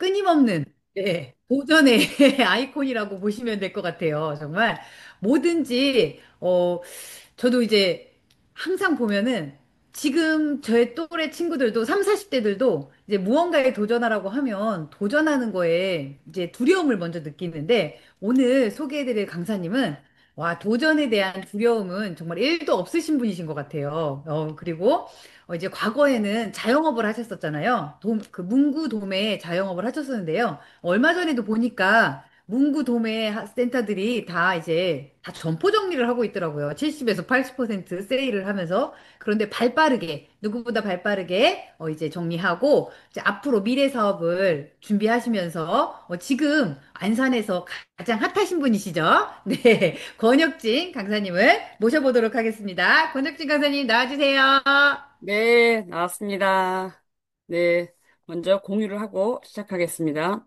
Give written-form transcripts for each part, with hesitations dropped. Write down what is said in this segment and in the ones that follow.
끊임없는 도전의 아이콘이라고 보시면 될 것 같아요. 정말 뭐든지 저도 이제 항상 보면은 지금 저의 또래 친구들도 3, 40대들도 이제 무언가에 도전하라고 하면 도전하는 거에 이제 두려움을 먼저 느끼는데 오늘 소개해드릴 강사님은 와, 도전에 대한 두려움은 정말 1도 없으신 분이신 것 같아요. 그리고 이제 과거에는 자영업을 하셨었잖아요. 그 문구 도매 자영업을 하셨었는데요. 얼마 전에도 보니까 문구 도매 센터들이 다 이제 다 점포 정리를 하고 있더라고요. 70에서 80% 세일을 하면서. 그런데 발 빠르게, 누구보다 발 빠르게 이제 정리하고 이제 앞으로 미래 사업을 준비하시면서 지금 안산에서 가장 핫하신 분이시죠? 네. 권혁진 강사님을 모셔보도록 하겠습니다. 권혁진 강사님 나와주세요. 네, 나왔습니다. 네, 먼저 공유를 하고 시작하겠습니다.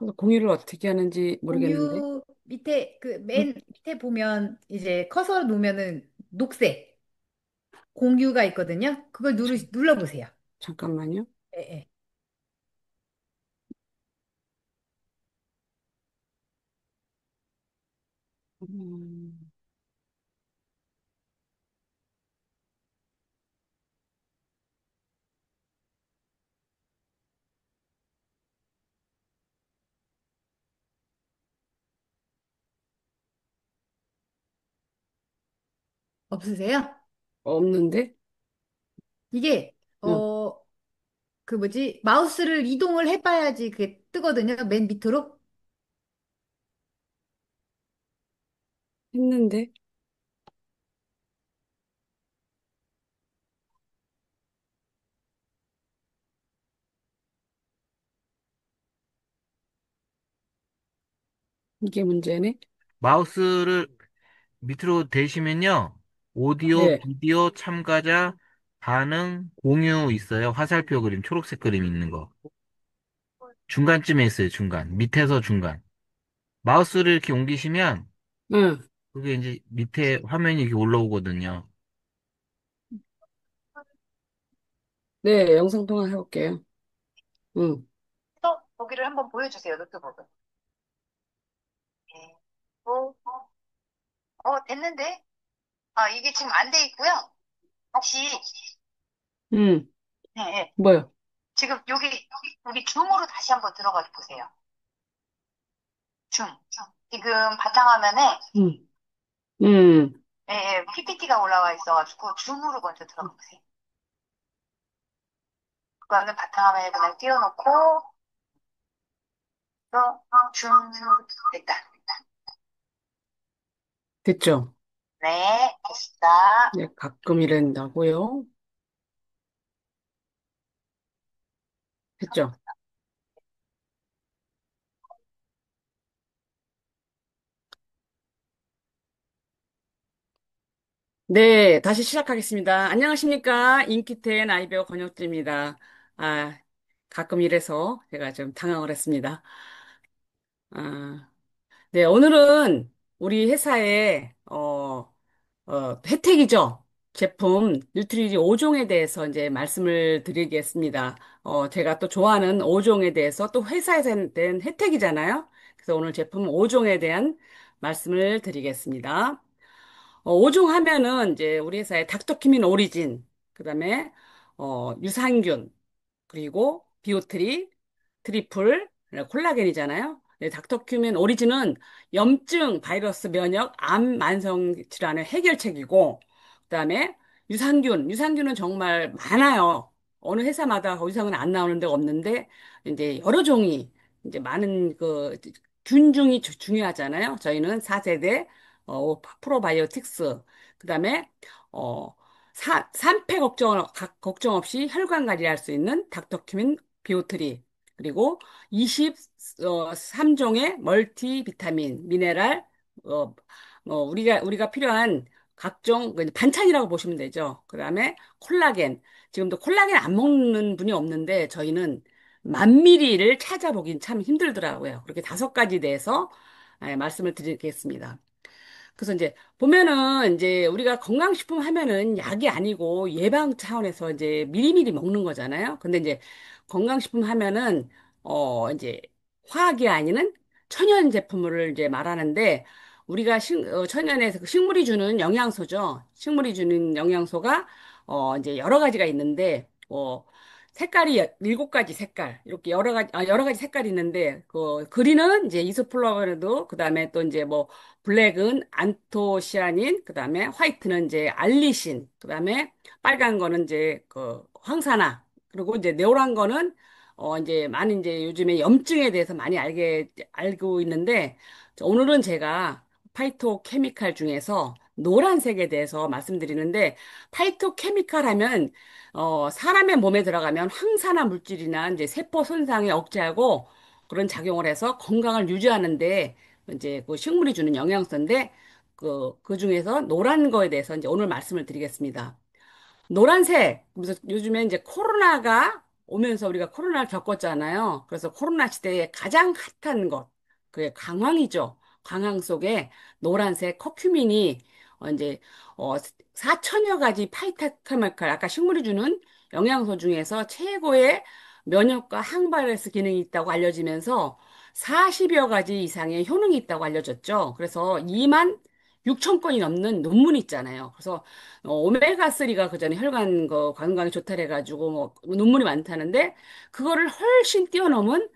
그래서 공유를 어떻게 하는지 모르겠는데. 공유 밑에 그 음, 맨 밑에 보면 이제 커서 놓으면은 녹색 공유가 있거든요. 그걸 눌러보세요. 잠깐만요. 예, 예. 음, 없으세요? 없는데? 이게 응, 그 뭐지? 마우스를 이동을 해봐야지 그게 뜨거든요. 맨 밑으로. 했는데? 이게 문제네? 마우스를 밑으로 대시면요. 오디오, 네. 비디오, 참가자, 반응, 공유 있어요. 화살표 그림, 초록색 그림 있는 거. 중간쯤에 있어요, 중간. 밑에서 중간. 마우스를 이렇게 옮기시면 응, 그게 이제 밑에 화면이 이렇게 올라오거든요. 네, 영상통화 해볼게요. 응, 거기를 한번 보여주세요, 노트북을. 네. 됐는데? 아, 이게 지금 안 돼 있고요. 혹시, 응, 네, 네. 뭐요? 지금 여기 줌으로 다시 한번 들어가 보세요. 줌. 지금 바탕화면에 응, 응, PPT가 올라와 있어가지고 줌으로 먼저 들어가 보세요. 그거는 바탕화면에 그냥 띄워놓고 줌 됐다. 됐죠? 네, 됐다. 네, 가끔 이런다고요? 됐죠? 네, 다시 시작하겠습니다. 안녕하십니까. 인기텐 아이베어 권혁지입니다. 아, 가끔 이래서 제가 좀 당황을 했습니다. 아, 네, 오늘은 우리 회사의, 혜택이죠. 제품 뉴트리지 5종에 대해서 이제 말씀을 드리겠습니다. 제가 또 좋아하는 5종에 대해서 또 회사에서 된 혜택이잖아요. 그래서 오늘 제품 5종에 대한 말씀을 드리겠습니다. 5종 하면은 이제 우리 회사의 닥터키민 오리진, 그다음에 유산균, 그리고 비오트리, 트리플, 콜라겐이잖아요. 네, 닥터큐멘 오리진은 염증, 바이러스 면역, 암, 만성 질환의 해결책이고, 그다음에 유산균은 정말 많아요. 어느 회사마다 거기서는 안 나오는 데가 없는데, 이제 여러 종이, 이제 많은 그 균중이 중요하잖아요. 저희는 4세대, 프로바이오틱스, 그다음에, 어, 산패 걱정 없이 혈관 관리할 수 있는 닥터큐민 비오트리. 그리고 23종의 멀티 비타민, 미네랄, 어, 우리가 필요한 각종 그 반찬이라고 보시면 되죠. 그다음에 콜라겐. 지금도 콜라겐 안 먹는 분이 없는데 저희는 만미리를 찾아보긴 참 힘들더라고요. 그렇게 5가지 대해서 말씀을 드리겠습니다. 그래서 이제 보면은 이제 우리가 건강식품 하면은 약이 아니고 예방 차원에서 이제 미리미리 먹는 거잖아요. 근데 이제 건강식품 하면은 이제 화학이 아니는 천연 제품을 이제 말하는데 우리가 천연에서 그 식물이 주는 영양소죠. 식물이 주는 영양소가 이제 여러 가지가 있는데 색깔이 7가지 색깔 이렇게 여러 가지 색깔이 있는데 그 그린은 이제 이소플라보노드 그다음에 또 이제 뭐 블랙은 안토시아닌, 그다음에 화이트는 이제 알리신, 그다음에 빨간 거는 이제 그 황산화, 그리고 이제 노란 거는 이제 많이 이제 요즘에 염증에 대해서 많이 알고 있는데 오늘은 제가 파이토케미칼 중에서 노란색에 대해서 말씀드리는데 파이토케미칼 하면 사람의 몸에 들어가면 항산화 물질이나 이제 세포 손상에 억제하고 그런 작용을 해서 건강을 유지하는데 이제 그 식물이 주는 영양소인데 그 중에서 노란 거에 대해서 이제 오늘 말씀을 드리겠습니다. 노란색. 그래서 요즘에 이제 코로나가 오면서 우리가 코로나를 겪었잖아요. 그래서 코로나 시대에 가장 핫한 것, 그게 강황이죠. 강황 속에 노란색 커큐민이 이제 4천여 가지 파이타케미칼, 아까 식물이 주는 영양소 중에서 최고의 면역과 항바이러스 기능이 있다고 알려지면서 40여 가지 이상의 효능이 있다고 알려졌죠. 그래서 2만 6천 건이 넘는 논문이 있잖아요. 그래서 오메가3가 그전에 혈관 건강에 좋다 해가지고 뭐 논문이 많다는데 그거를 훨씬 뛰어넘은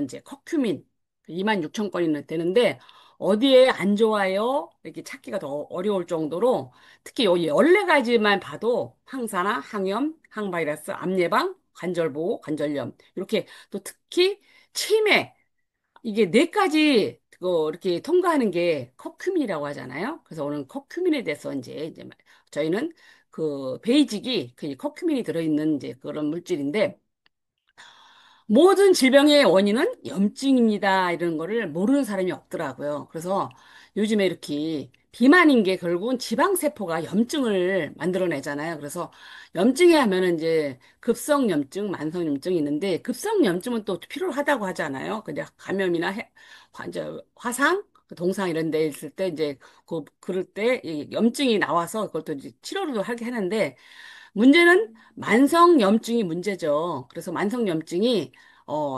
이제 커큐민 2만 6천 건이 되는데 어디에 안 좋아요? 이렇게 찾기가 더 어려울 정도로 특히 이 14가지만 봐도 항산화, 항염, 항바이러스, 암 예방, 관절 보호, 관절염 이렇게 또 특히 치매 이게 4가지 이렇게 통과하는 게 커큐민이라고 하잖아요. 그래서 오늘 커큐민에 대해서 이제 저희는 그 베이직이 그 커큐민이 들어있는 이제 그런 물질인데 모든 질병의 원인은 염증입니다. 이런 거를 모르는 사람이 없더라고요. 그래서 요즘에 이렇게 비만인 게 결국은 지방세포가 염증을 만들어내잖아요. 그래서 염증에 하면은 이제 급성염증, 만성염증이 있는데 급성염증은 또 필요하다고 하잖아요. 그냥 감염이나 이제 화상, 그 동상 이런 데 있을 때 이제 그럴 때 이 염증이 나와서 그것도 이제 치료를 하게 하는데 문제는 만성염증이 문제죠. 그래서 만성염증이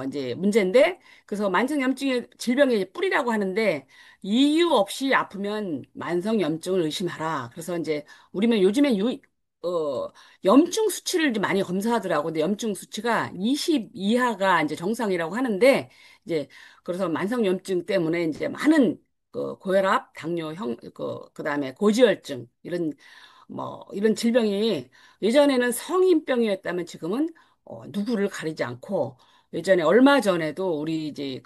이제 문제인데 그래서 만성염증의 질병의 뿌리라고 하는데 이유 없이 아프면 만성염증을 의심하라. 그래서 이제 우리는 요즘에 염증 수치를 이제 많이 검사하더라고. 근데 염증 수치가 20 이하가 이제 정상이라고 하는데 이제 그래서 만성염증 때문에 이제 많은 그 고혈압, 당뇨, 그다음에 고지혈증 이런 질병이 예전에는 성인병이었다면 지금은 누구를 가리지 않고 예전에 얼마 전에도 우리 이제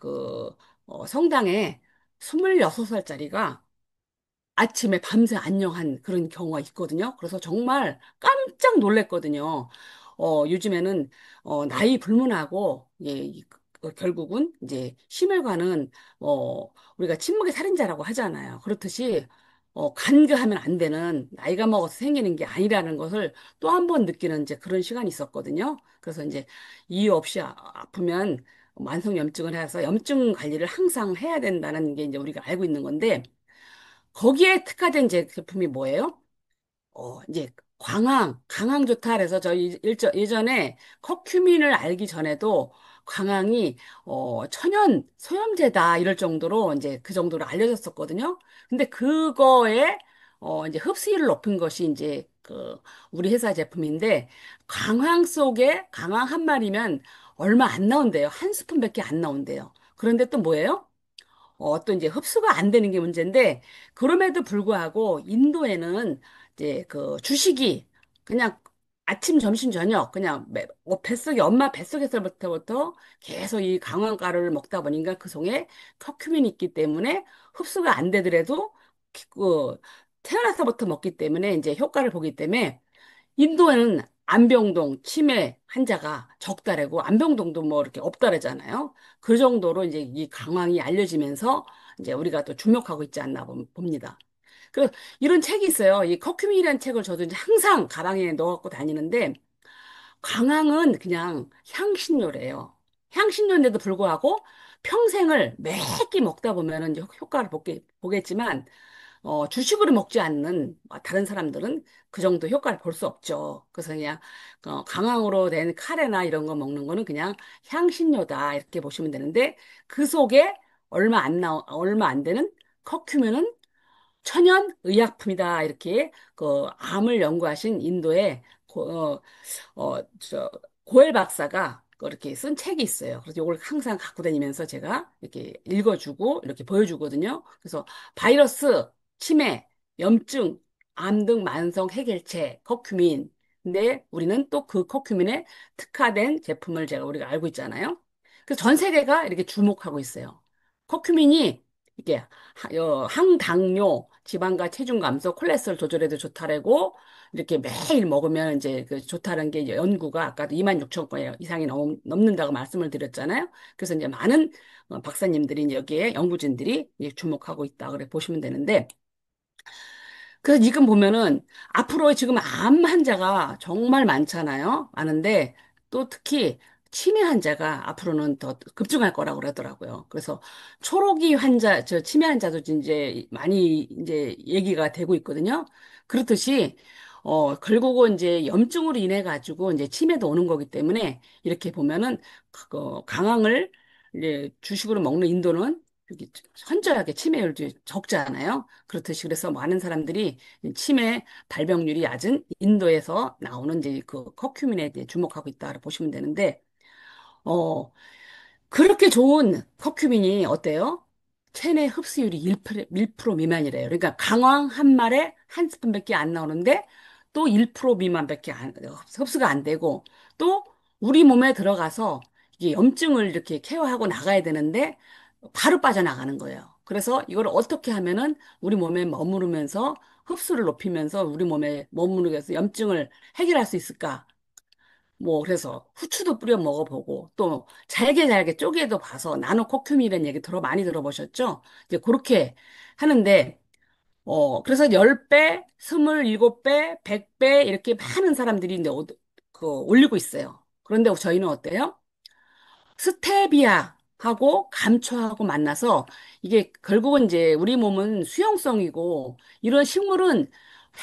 성당에 26살짜리가 아침에 밤새 안녕한 그런 경우가 있거든요. 그래서 정말 깜짝 놀랐거든요. 요즘에는 나이 불문하고 예, 결국은 이제 심혈관은 우리가 침묵의 살인자라고 하잖아요. 그렇듯이 간과하면 안 되는 나이가 먹어서 생기는 게 아니라는 것을 또 한 번 느끼는 이제 그런 시간이 있었거든요. 그래서 이제 이유 없이 아프면 만성염증을 해서 염증 관리를 항상 해야 된다는 게 이제 우리가 알고 있는 건데 거기에 특화된 제품이 뭐예요? 이제 강황 좋다 그래서 저희 예전에 커큐민을 알기 전에도 강황이 천연 소염제다 이럴 정도로 이제 그 정도로 알려졌었거든요. 근데 그거에 이제 흡수율을 높인 것이 이제 우리 회사 제품인데 강황 속에 강황 한 마리면 얼마 안 나온대요. 한 스푼밖에 안 나온대요. 그런데 또 뭐예요? 또 이제 흡수가 안 되는 게 문제인데, 그럼에도 불구하고 인도에는 이제 그 주식이 그냥 아침, 점심, 저녁 그냥 뱃속에, 엄마 뱃속에서부터 계속 이 강황가루를 먹다 보니까 그 속에 커큐민이 있기 때문에 흡수가 안 되더라도 태어나서부터 먹기 때문에 이제 효과를 보기 때문에 인도에는 안병동 치매 환자가 적다래고 안병동도 뭐 이렇게 없다래잖아요. 그 정도로 이제 이 강황이 알려지면서 이제 우리가 또 주목하고 있지 않나 봅니다. 그 이런 책이 있어요. 이 커큐민이라는 책을 저도 이제 항상 가방에 넣어갖고 다니는데 강황은 그냥 향신료래요. 향신료인데도 불구하고 평생을 매끼 먹다 보면은 이제 효과를 보겠지만 주식으로 먹지 않는 다른 사람들은 그 정도 효과를 볼 수 없죠. 그래서 그냥 강황으로 된 카레나 이런 거 먹는 거는 그냥 향신료다 이렇게 보시면 되는데 그 속에 얼마 안 되는 커큐민은 천연 의약품이다 이렇게 그 암을 연구하신 인도의 고엘 박사가 그렇게 쓴 책이 있어요. 그래서 이걸 항상 갖고 다니면서 제가 이렇게 읽어주고 이렇게 보여주거든요. 그래서 바이러스, 치매, 염증, 암 등 만성 해결책, 커큐민. 근데 우리는 또 그 커큐민에 특화된 제품을 우리가 알고 있잖아요. 그래서 전 세계가 이렇게 주목하고 있어요. 커큐민이 이게 항당뇨, 지방과 체중 감소, 콜레스테롤 조절에도 좋다라고 이렇게 매일 먹으면 이제 그 좋다는 게 이제 연구가 아까도 2만 6천 건 이상이 넘는다고 말씀을 드렸잖아요. 그래서 이제 많은 박사님들이 이제 여기에 연구진들이 이제 주목하고 있다 그래 보시면 되는데 그래서 지금 보면은 앞으로 지금 암 환자가 정말 많잖아요. 많은데 또 특히 치매 환자가 앞으로는 더 급증할 거라고 그러더라고요. 그래서 초록이 환자, 저 치매 환자도 이제 많이 이제 얘기가 되고 있거든요. 그렇듯이 결국은 이제 염증으로 인해 가지고 이제 치매도 오는 거기 때문에 이렇게 보면은 강황을 이제 주식으로 먹는 인도는 이렇게 현저하게 치매율도 적잖아요. 그렇듯이 그래서 많은 사람들이 치매 발병률이 낮은 인도에서 나오는 이제 그 커큐민에 대해 주목하고 있다고 보시면 되는데, 어, 그렇게 좋은 커큐민이 어때요? 체내 흡수율이 1% 미만이래요. 그러니까 강황 한 말에 한 스푼밖에 안 나오는데 또 1% 미만밖에 흡수가 안 되고 또 우리 몸에 들어가서 이게 염증을 이렇게 케어하고 나가야 되는데 바로 빠져나가는 거예요. 그래서 이걸 어떻게 하면은 우리 몸에 머무르면서 흡수를 높이면서 우리 몸에 머무르면서 염증을 해결할 수 있을까? 뭐 그래서 후추도 뿌려 먹어보고 또 잘게 잘게 쪼개도 봐서 나노 코큐미라는 얘기 많이 들어보셨죠? 이제 그렇게 하는데 그래서 10배, 27배, 100배 이렇게 많은 사람들이 이제 올리고 있어요. 그런데 저희는 어때요? 스테비아하고 감초하고 만나서 이게 결국은 이제 우리 몸은 수용성이고 이런 식물은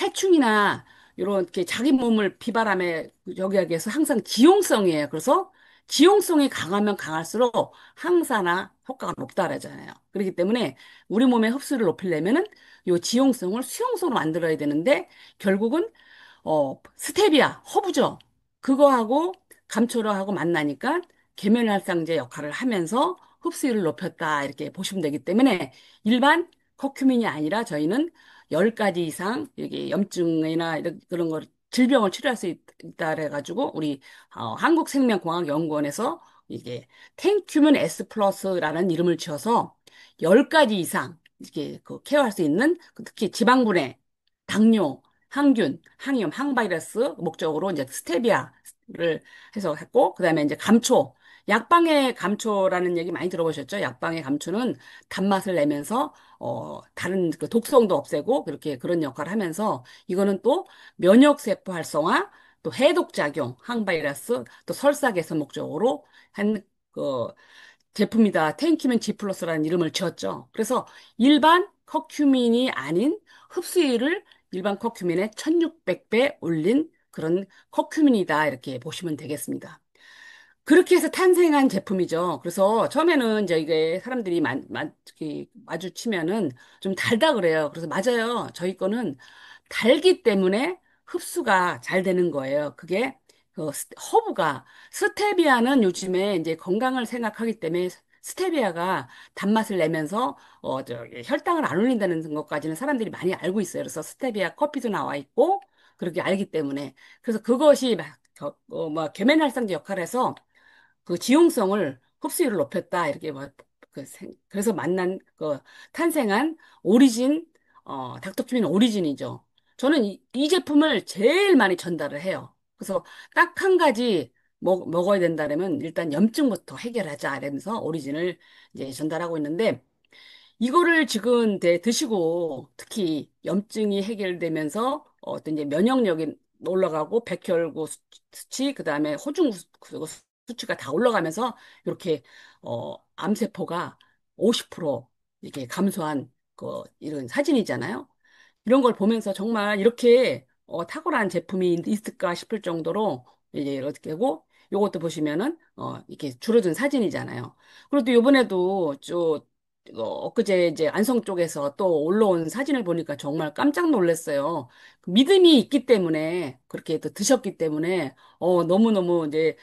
해충이나 이렇게 자기 몸을 비바람에 여기 하기 위해서 항상 지용성이에요. 그래서 지용성이 강하면 강할수록 항산화 효과가 높다 그러잖아요. 그렇기 때문에 우리 몸의 흡수를 높이려면은 요 지용성을 수용성으로 만들어야 되는데 결국은 스테비아, 허브죠. 그거하고 감초로하고 만나니까 계면활성제 역할을 하면서 흡수율을 높였다. 이렇게 보시면 되기 때문에 일반 커큐민이 아니라 저희는 10가지 이상 이게 염증이나 그런 거 질병을 치료할 수 있다 그래가지고 우리 한국생명공학연구원에서 이게 텐큐민 S 플러스라는 이름을 지어서 10가지 이상 이렇게 케어할 수 있는 특히 지방분해, 당뇨, 항균, 항염, 항바이러스 목적으로 이제 스테비아를 해서 했고, 그 다음에 이제 감초. 약방의 감초라는 얘기 많이 들어보셨죠? 약방의 감초는 단맛을 내면서, 다른 그 독성도 없애고, 그렇게 그런 역할을 하면서, 이거는 또 면역세포 활성화, 또 해독작용, 항바이러스, 또 설사 개선 목적으로 한, 그, 제품이다. 텐큐민 G 플러스라는 이름을 지었죠. 그래서 일반 커큐민이 아닌 흡수율을 일반 커큐민의 1600배 올린 그런 커큐민이다. 이렇게 보시면 되겠습니다. 그렇게 해서 탄생한 제품이죠. 그래서 처음에는 이제 이게 사람들이 이렇게 마주치면은 좀 달다 그래요. 그래서 맞아요. 저희 거는 달기 때문에 흡수가 잘 되는 거예요. 그게 허브가 스테비아는 요즘에 이제 건강을 생각하기 때문에 스테비아가 단맛을 내면서 혈당을 안 올린다는 것까지는 사람들이 많이 알고 있어요. 그래서 스테비아 커피도 나와 있고 그렇게 알기 때문에 그래서 그것이 계면활성제 역할을 해서 그 지용성을 흡수율을 높였다 이렇게 그래서 탄생한 오리진 닥터큐민 오리진이죠. 저는 이 제품을 제일 많이 전달을 해요. 그래서 딱 한 가지 먹어야 된다면 일단 염증부터 해결하자 이러면서 오리진을 이제 전달하고 있는데 이거를 지금 드시고 특히 염증이 해결되면서 어떤 이제 면역력이 올라가고 백혈구 수치 그다음에 호중 수치가 다 올라가면서 이렇게 암세포가 50% 이렇게 감소한 그 이런 사진이잖아요. 이런 걸 보면서 정말 이렇게 탁월한 제품이 있을까 싶을 정도로 이제 어떻게 하고 요것도 보시면은 이렇게 줄어든 사진이잖아요. 그리고 또 요번에도 엊그제 이제 안성 쪽에서 또 올라온 사진을 보니까 정말 깜짝 놀랐어요. 믿음이 있기 때문에 그렇게 또 드셨기 때문에 너무너무 이제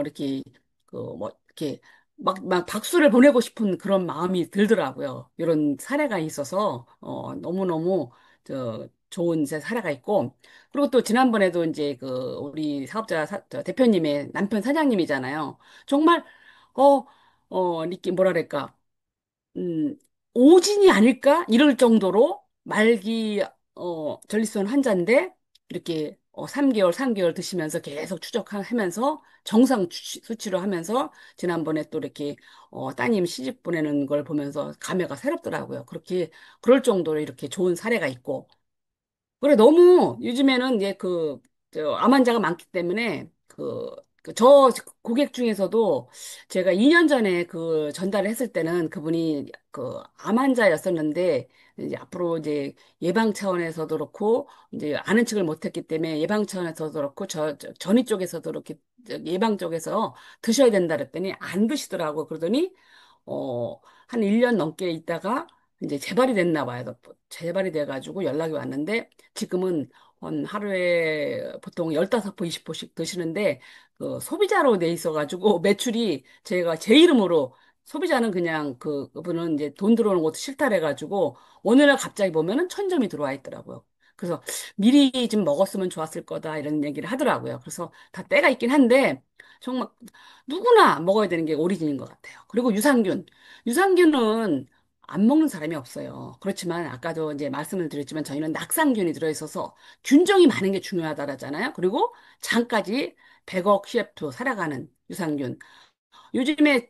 이렇게 그 뭐 이렇게 막 박수를 보내고 싶은 그런 마음이 들더라고요. 이런 사례가 있어서 너무너무 좋은 제 사례가 있고 그리고 또 지난번에도 이제 그 우리 저 대표님의 남편 사장님이잖아요. 정말 어 이렇게 뭐랄까 음, 오진이 아닐까? 이럴 정도로 말기, 전립선 환자인데, 이렇게, 3개월 드시면서 계속 추적하면서, 수치로 하면서, 지난번에 또 이렇게, 따님 시집 보내는 걸 보면서 감회가 새롭더라고요. 그럴 정도로 이렇게 좋은 사례가 있고, 그래, 너무 요즘에는 이제 암 환자가 많기 때문에 저 고객 중에서도 제가 2년 전에 전달을 했을 때는 그분이 암 환자였었는데 이제 앞으로 이제 예방 차원에서도 그렇고 이제 아는 척을 못했기 때문에 예방 차원에서도 그렇고 전이 쪽에서도 그렇게 예방 쪽에서 드셔야 된다 그랬더니 안 드시더라고. 그러더니 어, 한 1년 넘게 있다가 이제 재발이 됐나 봐요. 재발이 돼가지고 연락이 왔는데 지금은 한 하루에 보통 15포, 20포씩 드시는데 소비자로 돼 있어가지고 매출이 제가 제 이름으로 소비자는 그냥 그분은 이제 돈 들어오는 것도 싫다 해가지고 어느 날 갑자기 보면은 1,000점이 들어와 있더라고요. 그래서 미리 좀 먹었으면 좋았을 거다 이런 얘기를 하더라고요. 그래서 다 때가 있긴 한데 정말 누구나 먹어야 되는 게 오리진인 것 같아요. 그리고 유산균. 유산균은 안 먹는 사람이 없어요. 그렇지만 아까도 이제 말씀을 드렸지만 저희는 낙상균이 들어있어서 균종이 많은 게 중요하다잖아요. 그리고 장까지 100억 CF 살아가는 유산균. 요즘에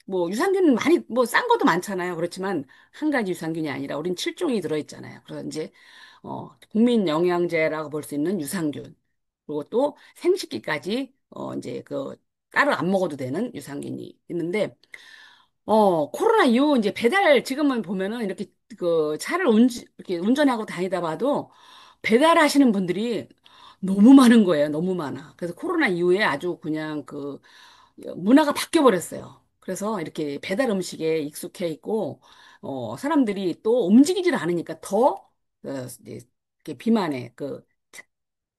뭐 유산균 많이 뭐 싼 것도 많잖아요. 그렇지만 한 가지 유산균이 아니라 우린 7종이 들어있잖아요. 그래서 이제 국민 영양제라고 볼 수 있는 유산균. 그리고 또 생식기까지 이제 따로 안 먹어도 되는 유산균이 있는데 코로나 이후 이제 지금은 보면은 이렇게 차를 이렇게 운전하고 다니다 봐도 배달하시는 분들이 너무 많은 거예요. 너무 많아. 그래서 코로나 이후에 아주 그냥 문화가 바뀌어 버렸어요. 그래서 이렇게 배달 음식에 익숙해 있고, 사람들이 또 움직이질 않으니까 이제 이렇게 비만에,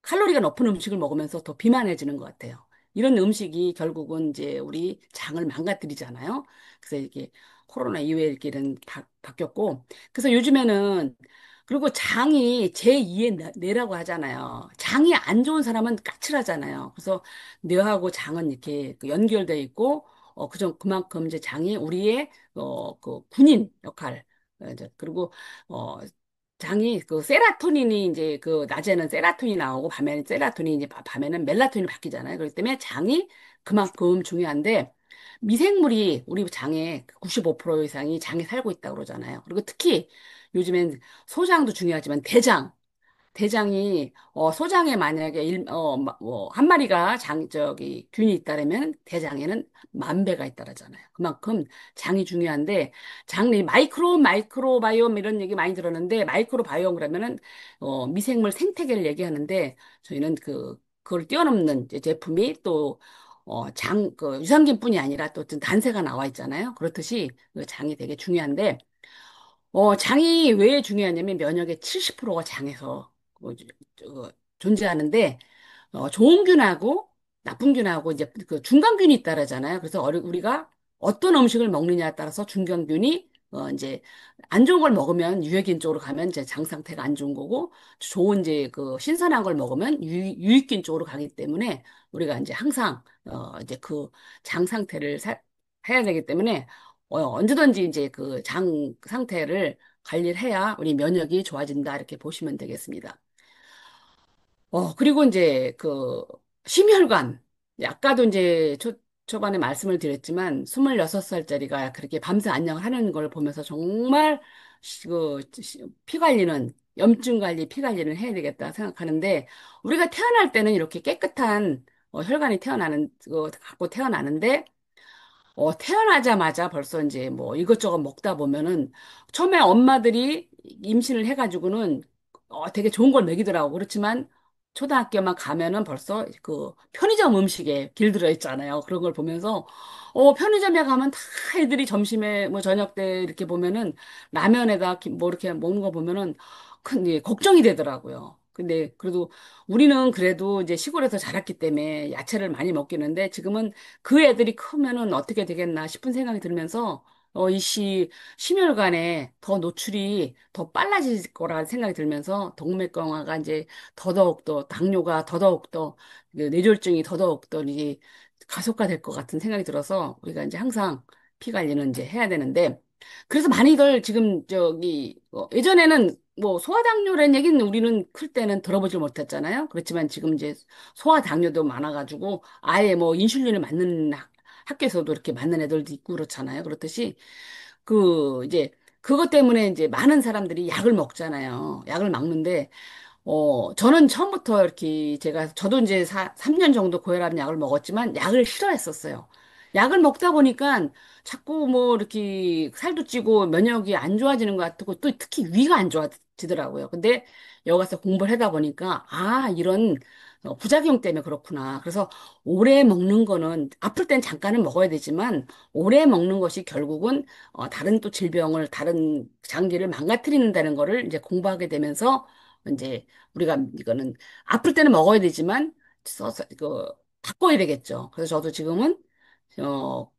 칼로리가 높은 음식을 먹으면서 더 비만해지는 것 같아요. 이런 음식이 결국은 이제 우리 장을 망가뜨리잖아요. 그래서 이게 코로나 이후에 이렇게 바뀌었고, 그래서 요즘에는 그리고 장이 제2의 뇌라고 하잖아요. 장이 안 좋은 사람은 까칠하잖아요. 그래서 뇌하고 장은 이렇게 연결돼 있고, 그만큼 이제 장이 우리의 군인 역할, 그리고 어, 장이 세라토닌이 이제 낮에는 세라토닌이 나오고 밤에는 이제 밤에는 멜라토닌이 바뀌잖아요. 그렇기 때문에 장이 그만큼 중요한데 미생물이 우리 장에 95% 이상이 장에 살고 있다고 그러잖아요. 그리고 특히 요즘엔 소장도 중요하지만 대장이 소장에 만약에 한 마리가 균이 있다면 대장에는 10,000배가 있다라잖아요. 그만큼 장이 중요한데 장내 마이크로바이옴 이런 얘기 많이 들었는데 마이크로바이옴 그러면은 미생물 생태계를 얘기하는데 저희는 그걸 뛰어넘는 이제 제품이 또 유산균뿐이 아니라 또 어떤 단세가 나와 있잖아요. 그렇듯이 그 장이 되게 중요한데 장이 왜 중요하냐면 면역의 70%가 장에서 존재하는데 좋은 균하고 나쁜 균하고 이제 중간균이 있다라잖아요. 그래서 우리가 어떤 음식을 먹느냐에 따라서 중간균이 이제 안 좋은 걸 먹으면 유해균 쪽으로 가면 이제 장 상태가 안 좋은 거고 좋은 이제 신선한 걸 먹으면 유익균 쪽으로 가기 때문에 우리가 이제 항상 이제 장 상태를 해야 되기 때문에 언제든지 이제 장 상태를 관리를 해야 우리 면역이 좋아진다 이렇게 보시면 되겠습니다. 그리고 이제 심혈관. 아까도 이제 초반에 말씀을 드렸지만, 26살짜리가 그렇게 밤새 안녕을 하는 걸 보면서 정말 피 관리는, 염증 관리, 피 관리는 해야 되겠다 생각하는데, 우리가 태어날 때는 이렇게 깨끗한 혈관이 갖고 태어나는데, 태어나자마자 벌써 이제 뭐 이것저것 먹다 보면은 처음에 엄마들이 임신을 해가지고는 되게 좋은 걸 먹이더라고. 그렇지만 초등학교만 가면은 벌써 그 편의점 음식에 길들여 있잖아요. 그런 걸 보면서 편의점에 가면 다 애들이 점심에 뭐 저녁 때 이렇게 보면은 라면에다 뭐 이렇게 먹는 거 보면은 큰 걱정이 되더라고요. 근데 그래도 우리는 그래도 이제 시골에서 자랐기 때문에 야채를 많이 먹기는데 지금은 그 애들이 크면은 어떻게 되겠나 싶은 생각이 들면서 심혈관에 더 노출이 더 빨라질 거라는 생각이 들면서 동맥경화가 이제 더더욱 더 당뇨가 더더욱 더 뇌졸중이 더더욱 더 이제 가속화될 것 같은 생각이 들어서 우리가 이제 항상 피 관리는 이제 해야 되는데 그래서 많이들 지금 예전에는 뭐 소아당뇨라는 얘기는 우리는 클 때는 들어보질 못했잖아요. 그렇지만 지금 이제 소아당뇨도 많아가지고 아예 뭐 인슐린을 맞는 학교에서도 이렇게 맞는 애들도 있고 그렇잖아요. 그렇듯이 이제 그것 때문에 이제 많은 사람들이 약을 먹잖아요. 약을 먹는데 저는 처음부터 이렇게 저도 이제 3년 정도 고혈압 약을 먹었지만 약을 싫어했었어요. 약을 먹다 보니까 자꾸 뭐 이렇게 살도 찌고 면역이 안 좋아지는 것 같고 또 특히 위가 안 좋아지더라고요. 근데 여기 가서 공부를 하다 보니까 이런 부작용 때문에 그렇구나. 그래서 오래 먹는 거는 아플 땐 잠깐은 먹어야 되지만 오래 먹는 것이 결국은 다른 또 다른 장기를 망가뜨리는다는 거를 이제 공부하게 되면서 이제 우리가 이거는 아플 때는 먹어야 되지만 바꿔야 되겠죠. 그래서 저도 지금은 어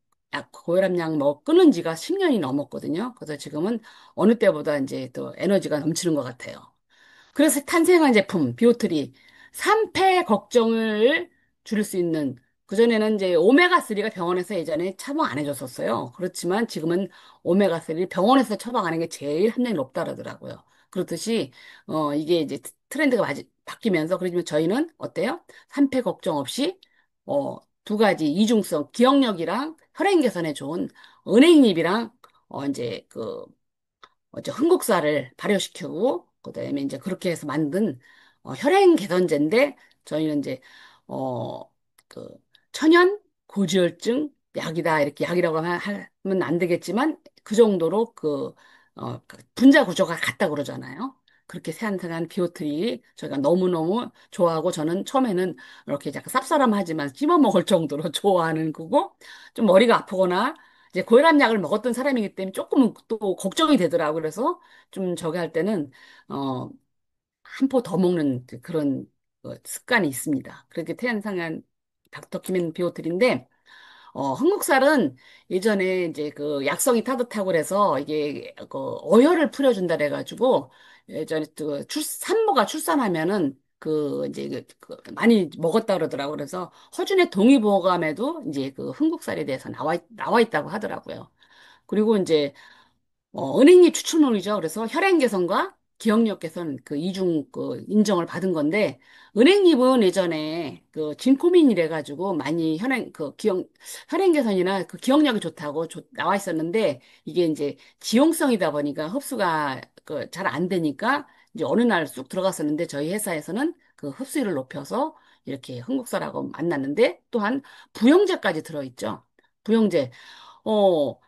고혈압 약 끊은 지가 10년이 넘었거든요. 그래서 지금은 어느 때보다 이제 또 에너지가 넘치는 것 같아요. 그래서 탄생한 제품 비오트리 3폐 걱정을 줄일 수 있는 그전에는 이제 오메가3가 병원에서 예전에 처방 안 해줬었어요. 그렇지만 지금은 오메가3 병원에서 처방하는 게 제일 함량이 높다 그러더라고요. 그렇듯이 이게 이제 트렌드가 바뀌면서 그러지만 저희는 어때요? 3폐 걱정 없이 두 가지 이중성 기억력이랑 혈행 개선에 좋은 은행잎이랑 이제 흥국사를 발효시키고 그다음에 이제 그렇게 해서 만든 혈행 개선제인데 저희는 이제 어 그 천연 고지혈증 약이다 이렇게 약이라고 하면 안 되겠지만 그 정도로 그 분자 구조가 같다 그러잖아요. 그렇게 생생한 비오트리 저희가 너무너무 좋아하고 저는 처음에는 이렇게 약간 쌉싸름하지만 씹어 먹을 정도로 좋아하는 거고 좀 머리가 아프거나 이제 고혈압 약을 먹었던 사람이기 때문에 조금은 또 걱정이 되더라고요. 그래서 좀 저기 할 때는, 어, 한 포 더 먹는 그런 습관이 있습니다. 그렇게 태안상한 닥터 김앤 비오틀인데, 한국살은 예전에 이제 그 약성이 따뜻하고 그래서 이게 어혈을 풀어준다 그래가지고 예전에 산모가 출산하면은 이제 많이 먹었다 그러더라고. 그래서 허준의 동의보감에도 이제 그 흥국살에 대해서 나와 있다고 하더라고요. 그리고 이제 은행잎 추출물이죠. 그래서 혈행 개선과 기억력 개선 그 이중 인정을 받은 건데 은행잎은 예전에 그 진코민이래 가지고 많이 혈행 개선이나 그 기억력이 좋다고 나와 있었는데 이게 이제 지용성이다 보니까 흡수가 잘 안 되니까 이제 어느 날 쑥 들어갔었는데 저희 회사에서는 그 흡수율을 높여서 이렇게 흥국사라고 만났는데 또한 부영제까지 들어있죠. 부영제. 어,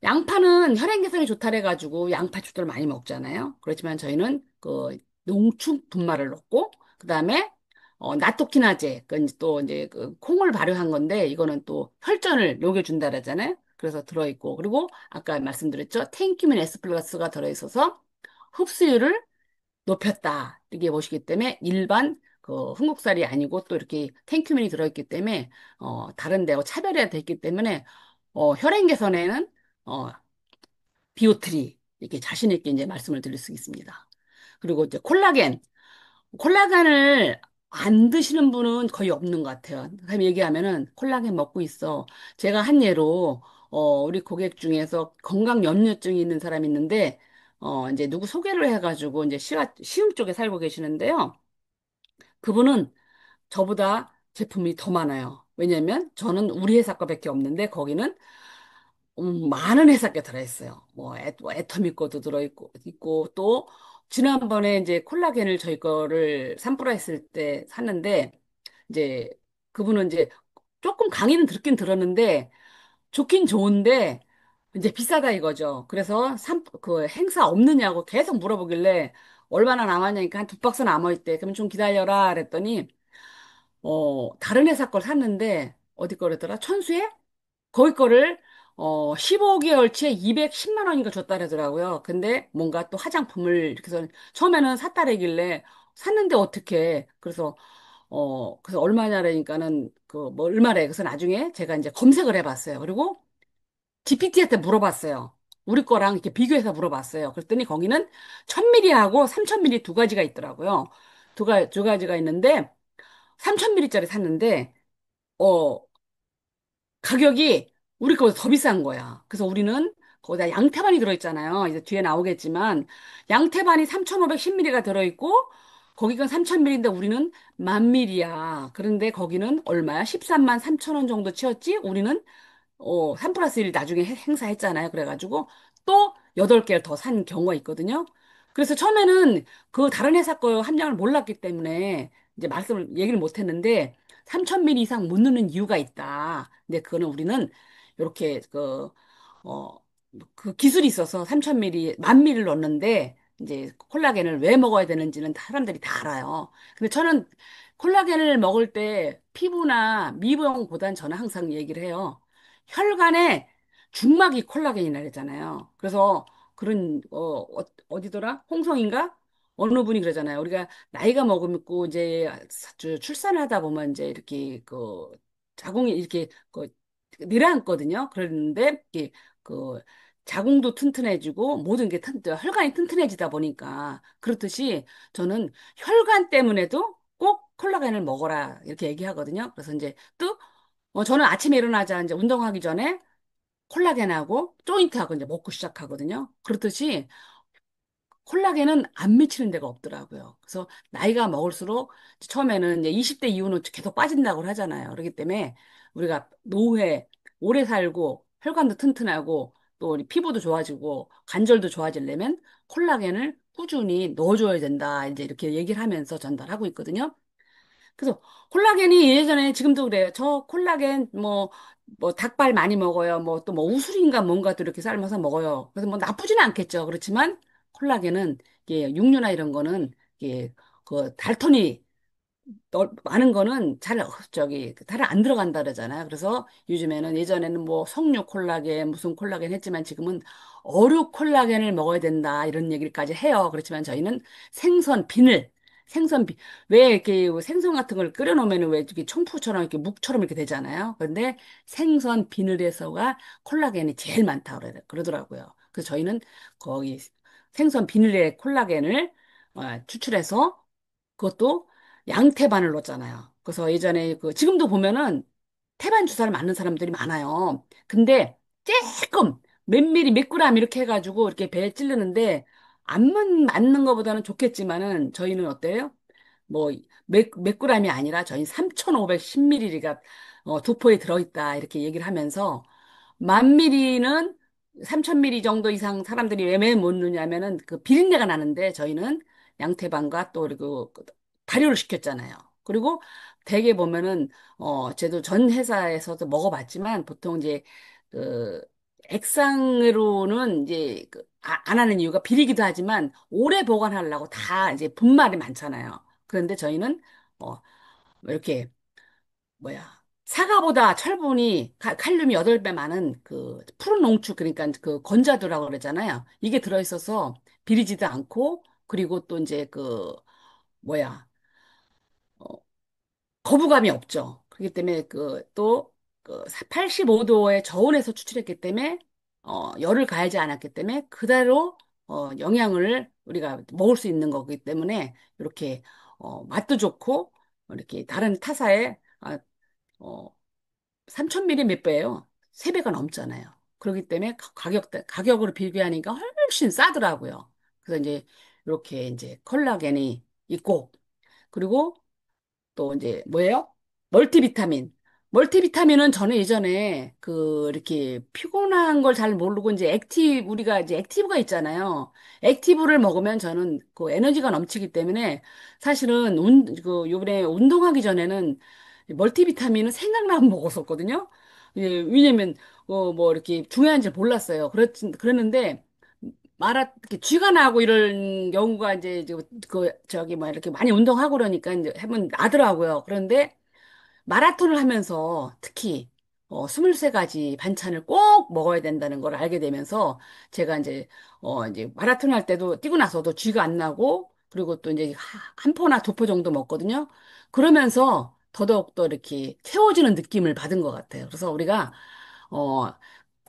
양파는 혈행 개선에 좋다 그래가지고 양파죽들 많이 먹잖아요. 그렇지만 저희는 그 농축 분말을 넣고 그다음에 나토키나제 또 이제 그 콩을 발효한 건데 이거는 또 혈전을 녹여준다 그러잖아요. 그래서 들어있고 그리고 아까 말씀드렸죠. 텐큐민 S 플러스가 들어있어서 흡수율을 높였다. 이게 보시기 때문에 일반 흥국살이 아니고 또 이렇게 텐큐민이 들어있기 때문에 다른 데하고 차별화되어 있기 때문에 혈행 개선에는 어, 비오트리 이렇게 자신 있게 이제 말씀을 드릴 수 있습니다. 그리고 이제 콜라겐을 안 드시는 분은 거의 없는 것 같아요. 그럼 얘기하면은 콜라겐 먹고 있어. 제가 한 예로 우리 고객 중에서 건강 염려증이 있는 사람이 있는데 이제 누구 소개를 해가지고 이제 시흥 쪽에 살고 계시는데요. 그분은 저보다 제품이 더 많아요. 왜냐면 저는 우리 회사 거밖에 없는데 거기는 많은 회사 게 들어있어요. 뭐 애터미 거도 있고 또 지난번에 이제 콜라겐을 저희 거를 산부라 했을 때 샀는데 이제 그분은 이제 조금 강의는 듣긴 들었는데 좋긴 좋은데 이제 비싸다 이거죠. 그래서 그 행사 없느냐고 계속 물어보길래 얼마나 남았냐니까 한 두 박스 남아있대. 그러면 좀 기다려라 그랬더니 다른 회사 걸 샀는데 어디 거랬더라? 천수에? 거기 거를 15개월치에 210만 원인가 줬다 그러더라고요. 근데 뭔가 또 화장품을 이렇게 해서 처음에는 샀다래길래 샀는데 어떻게 그래서 그래서 얼마냐라니까는 그 뭐 얼마래. 그래서 나중에 제가 이제 검색을 해봤어요. 그리고 GPT한테 물어봤어요. 우리 거랑 이렇게 비교해서 물어봤어요. 그랬더니 거기는 1000ml하고 3000ml 두 가지가 있더라고요. 두 가지가 있는데 3000ml짜리 샀는데 어 가격이 우리 거보다 더 비싼 거야. 그래서 우리는 거기다 양태반이 들어있잖아요. 이제 뒤에 나오겠지만 양태반이 3510ml가 들어있고 거기가 3000ml인데 우리는 10,000ml야. 그런데 거기는 얼마야? 13만 3천 원 정도 치웠지? 우리는 3 플러스 1 나중에 행사했잖아요. 그래가지고 또 8개를 더 산 경우가 있거든요. 그래서 처음에는 그 다른 회사 거 함량을 몰랐기 때문에 이제 얘기를 못 했는데 3000ml 이상 못 넣는 이유가 있다. 근데 그거는 우리는 이렇게 어, 그 기술이 있어서 3000ml, 10,000ml를 넣는데 이제 콜라겐을 왜 먹어야 되는지는 사람들이 다 알아요. 근데 저는 콜라겐을 먹을 때 피부나 미부용보단 저는 항상 얘기를 해요. 혈관에 중막이 콜라겐이라 그러잖아요. 그래서 그런 어디더라? 홍성인가? 어느 분이 그러잖아요. 우리가 나이가 먹고 이제 출산을 하다 보면 이제 이렇게 그 자궁이 이렇게 내려앉거든요. 그랬는데 이게 그 자궁도 튼튼해지고 모든 게 혈관이 튼튼해지다 보니까 그렇듯이 저는 혈관 때문에도 꼭 콜라겐을 먹어라 이렇게 얘기하거든요. 그래서 이제 또 저는 아침에 일어나자 이제 운동하기 전에 콜라겐하고 조인트하고 이제 먹고 시작하거든요. 그렇듯이 콜라겐은 안 미치는 데가 없더라고요. 그래서 나이가 먹을수록 처음에는 이제 20대 이후는 계속 빠진다고 하잖아요. 그렇기 때문에 우리가 노후에 오래 살고 혈관도 튼튼하고 또 우리 피부도 좋아지고 관절도 좋아지려면 콜라겐을 꾸준히 넣어줘야 된다. 이제 이렇게 얘기를 하면서 전달하고 있거든요. 그래서 콜라겐이 예전에 지금도 그래요. 저 콜라겐 뭐 닭발 많이 먹어요. 뭐 또 뭐 우술인가 뭔가 또 이렇게 삶아서 먹어요. 그래서 뭐 나쁘지는 않겠죠. 그렇지만 콜라겐은 이게 육류나 이런 거는 이게 그 달톤이 많은 거는 잘 안 들어간다 그러잖아요. 그래서 요즘에는 예전에는 뭐 석류 콜라겐, 무슨 콜라겐 했지만 지금은 어류 콜라겐을 먹어야 된다. 이런 얘기까지 해요. 그렇지만 저희는 생선, 비늘, 생선, 왜 이렇게 생선 같은 걸 끓여놓으면 왜 이렇게 청포처럼 이렇게 묵처럼 이렇게 되잖아요. 그런데 생선, 비늘에서가 콜라겐이 제일 많다 그러더라고요. 그래서 저희는 거기 생선 비늘의 콜라겐을 추출해서 그것도 양태반을 넣었잖아요. 그래서 예전에 지금도 보면은 태반 주사를 맞는 사람들이 많아요. 근데 조금 몇 미리 몇 그램 이렇게 해가지고 이렇게 배에 찌르는데 안 맞는 것보다는 좋겠지만은 저희는 어때요? 뭐 몇 그램이 아니라 저희 3,510ml가 도포에 들어있다 이렇게 얘기를 하면서 10,000ml는 3,000ml 정도 이상 사람들이 왜 못 넣냐면은 그 비린내가 나는데 저희는 양태반과 또 그리고 발효를 시켰잖아요. 그리고 대개 보면은 저도 전 회사에서도 먹어봤지만 보통 이제 그 액상으로는 이제 안 하는 이유가 비리기도 하지만 오래 보관하려고 다 이제 분말이 많잖아요. 그런데 저희는 어 이렇게 뭐야 사과보다 철분이 칼륨이 8배 많은 그 푸른 옹축 그러니까 그 건자두라고 그러잖아요. 이게 들어있어서 비리지도 않고 그리고 또 이제 뭐야 어, 거부감이 없죠. 그렇기 때문에 또 85도의 저온에서 추출했기 때문에 열을 가하지 않았기 때문에 그대로 영양을 우리가 먹을 수 있는 거기 때문에 이렇게 맛도 좋고 이렇게 다른 타사에 3,000ml 몇 배예요? 3배가 넘잖아요. 그렇기 때문에 가격으로 비교하니까 훨씬 싸더라고요. 그래서 이제 이렇게 이제 콜라겐이 있고 그리고 또 이제 뭐예요? 멀티비타민. 멀티비타민은 저는 예전에 이렇게 피곤한 걸 잘 모르고 이제 우리가 이제 액티브가 있잖아요. 액티브를 먹으면 저는 그 에너지가 넘치기 때문에 사실은 요번에 운동하기 전에는 멀티비타민은 생각나면 먹었었거든요. 왜냐면, 뭐 이렇게 중요한지 몰랐어요. 그랬는데 이렇게 쥐가 나고 이런 경우가 이제 저기 뭐 이렇게 많이 운동하고 그러니까 이제 하면 나더라고요. 그런데 마라톤을 하면서 특히 23가지 반찬을 꼭 먹어야 된다는 걸 알게 되면서 제가 이제 마라톤 할 때도 뛰고 나서도 쥐가 안 나고 그리고 또 이제 한 포나 두 포 정도 먹거든요. 그러면서 더더욱 더 이렇게 채워지는 느낌을 받은 것 같아요. 그래서 우리가 어,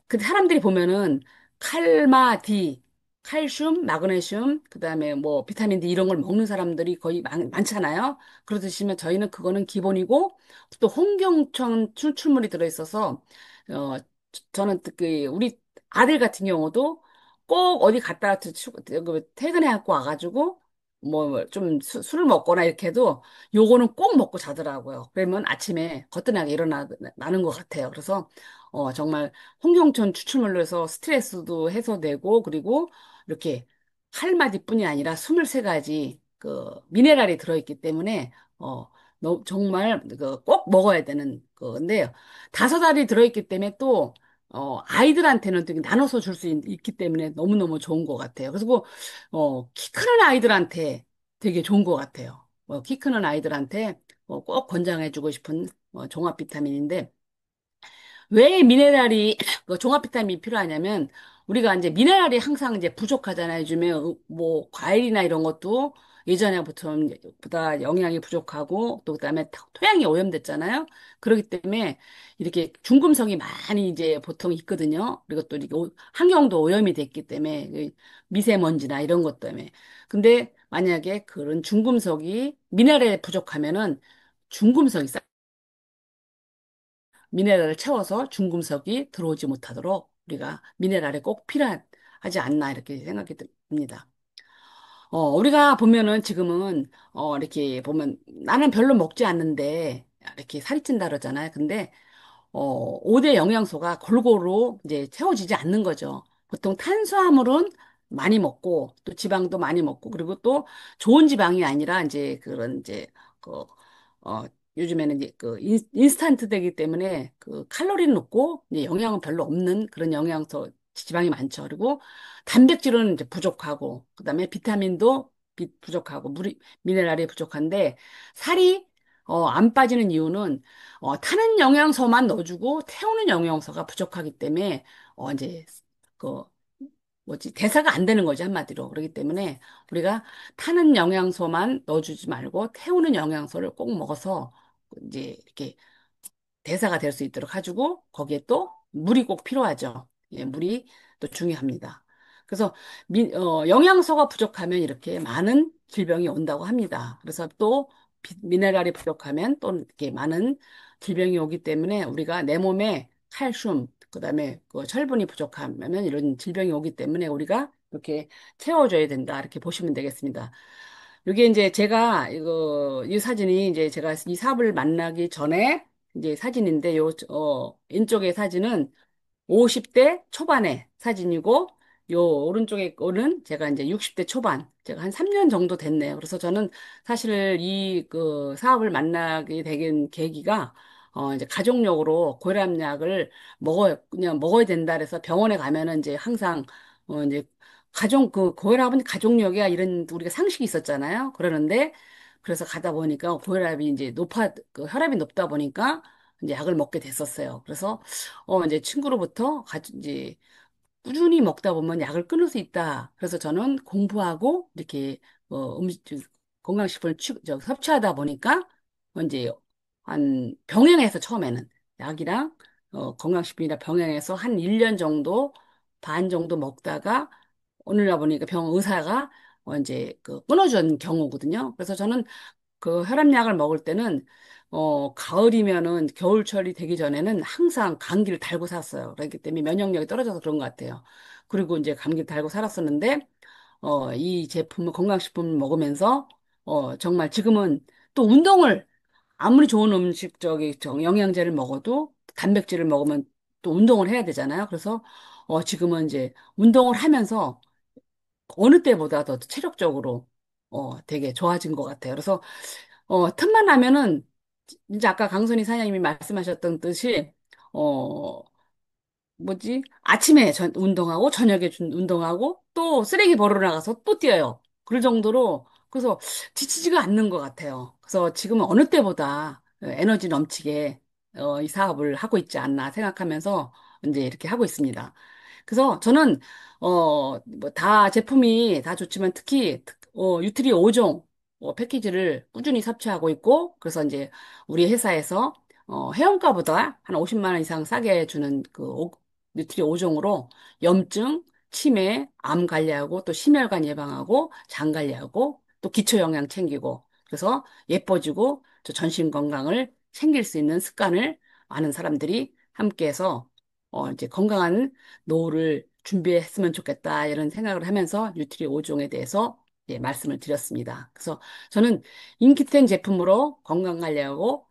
그 사람들이 보면은 칼마 D, 칼슘, 마그네슘, 그다음에 뭐 비타민 D 이런 걸 먹는 사람들이 거의 많잖아요. 그러듯이면 저희는 그거는 기본이고 또 홍경천 추출물이 들어있어서 어 저는 우리 아들 같은 경우도 꼭 어디 갔다 퇴근해 갖고 와가지고 뭐 좀 술을 먹거나 이렇게 해도 요거는 꼭 먹고 자더라고요. 그러면 아침에 거뜬하게 일어나는 것 같아요. 그래서 정말 홍경천 추출물로 해서 스트레스도 해소되고, 그리고 이렇게 할 마디뿐이 아니라 23가지 미네랄이 들어있기 때문에, 정말 꼭 먹어야 되는 건데요. 5알이 들어있기 때문에 또, 아이들한테는 되게 나눠서 줄 수 있기 때문에 너무너무 좋은 것 같아요. 그리고, 키 크는 아이들한테 되게 좋은 것 같아요. 키 크는 아이들한테 꼭 권장해주고 싶은 종합 비타민인데, 왜 미네랄이 그 종합 비타민이 필요하냐면 우리가 이제 미네랄이 항상 이제 부족하잖아요. 요즘에 뭐 과일이나 이런 것도 예전에부터 보다 영양이 부족하고 또 그다음에 토양이 오염됐잖아요. 그렇기 때문에 이렇게 중금속이 많이 이제 보통 있거든요. 그리고 또 이게 환경도 오염이 됐기 때문에 미세먼지나 이런 것 때문에. 근데 만약에 그런 중금속이 미네랄이 부족하면은 중금속이 미네랄을 채워서 중금속이 들어오지 못하도록 우리가 미네랄이 꼭 필요하지 않나 이렇게 생각이 듭니다. 우리가 보면은 지금은 이렇게 보면 나는 별로 먹지 않는데 이렇게 살이 찐다 그러잖아요. 근데 5대 영양소가 골고루 이제 채워지지 않는 거죠. 보통 탄수화물은 많이 먹고, 또 지방도 많이 먹고, 그리고 또 좋은 지방이 아니라 이제 그런 이제, 그, 어, 요즘에는 이제 인스턴트 되기 때문에 칼로리는 높고, 이제 영양은 별로 없는 그런 영양소, 지방이 많죠. 그리고 단백질은 이제 부족하고, 그 다음에 비타민도 부족하고, 미네랄이 부족한데, 살이 안 빠지는 이유는 타는 영양소만 넣어주고 태우는 영양소가 부족하기 때문에 이제 그 대사가 안 되는 거지 한마디로. 그렇기 때문에 우리가 타는 영양소만 넣어주지 말고 태우는 영양소를 꼭 먹어서 이제 이렇게 대사가 될 수 있도록 해주고 거기에 또 물이 꼭 필요하죠. 예, 물이 또 중요합니다. 그래서 영양소가 부족하면 이렇게 많은 질병이 온다고 합니다. 그래서 또 미네랄이 부족하면 또 이렇게 많은 질병이 오기 때문에 우리가 내 몸에 칼슘, 그다음에 철분이 부족하면 이런 질병이 오기 때문에 우리가 이렇게 채워줘야 된다. 이렇게 보시면 되겠습니다. 이게 이제 이 사진이 이제 제가 이 사업을 만나기 전에 이제 사진인데 왼쪽의 사진은 50대 초반의 사진이고, 오른쪽에 거는 제가 이제 60대 초반, 제가 한 3년 정도 됐네요. 그래서 저는 사실 사업을 만나게 된 계기가, 이제 가족력으로 고혈압약을 그냥 먹어야 된다 그래서 병원에 가면은 이제 항상, 이제 고혈압은 가족력이야 이런 우리가 상식이 있었잖아요. 그래서 가다 보니까 고혈압이 이제 혈압이 높다 보니까 이제 약을 먹게 됐었어요. 그래서 이제 친구로부터 이제 꾸준히 먹다 보면 약을 끊을 수 있다. 그래서 저는 공부하고 이렇게 건강식품을 섭취하다 보니까 이제 한 병행해서 처음에는 약이랑 건강식품이랑 병행해서 한 1년 정도 반 정도 먹다가 오늘날 보니까 병 의사가 이제 끊어준 경우거든요. 그래서 저는 혈압약을 먹을 때는 가을이면은 겨울철이 되기 전에는 항상 감기를 달고 살았어요. 그렇기 때문에 면역력이 떨어져서 그런 것 같아요. 그리고 이제 감기를 달고 살았었는데 이 제품을 건강식품을 먹으면서 정말 지금은 또 운동을 아무리 좋은 음식, 영양제를 먹어도 단백질을 먹으면 또 운동을 해야 되잖아요. 그래서, 지금은 이제 운동을 하면서 어느 때보다 더 체력적으로, 되게 좋아진 것 같아요. 그래서, 틈만 나면은, 진짜 아까 강선희 사장님이 말씀하셨던 듯이, 어, 아침에 운동하고, 저녁에 운동하고, 또 쓰레기 버리러 나가서 또 뛰어요. 그럴 정도로, 그래서 지치지가 않는 것 같아요. 그래서 지금은 어느 때보다 에너지 넘치게, 이 사업을 하고 있지 않나 생각하면서 이제 이렇게 하고 있습니다. 그래서 저는, 다 제품이 다 좋지만 특히, 유트리 5종, 패키지를 꾸준히 섭취하고 있고, 그래서 이제 우리 회사에서, 회원가보다 한 50만 원 이상 싸게 주는 뉴트리 5종으로 염증, 치매, 암 관리하고 또 심혈관 예방하고 장 관리하고 또 기초 영양 챙기고 그래서 예뻐지고 저 전신 건강을 챙길 수 있는 습관을 많은 사람들이 함께해서 이제 건강한 노후를 준비했으면 좋겠다 이런 생각을 하면서 뉴트리 5종에 대해서 예, 말씀을 드렸습니다. 그래서 저는 인기템 제품으로 건강 관리하고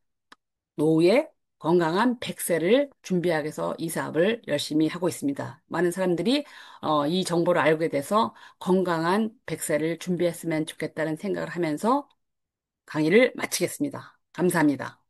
노후에 건강한 100세를 준비하기 위해서 이 사업을 열심히 하고 있습니다. 많은 사람들이 이 정보를 알게 돼서 건강한 100세를 준비했으면 좋겠다는 생각을 하면서 강의를 마치겠습니다. 감사합니다.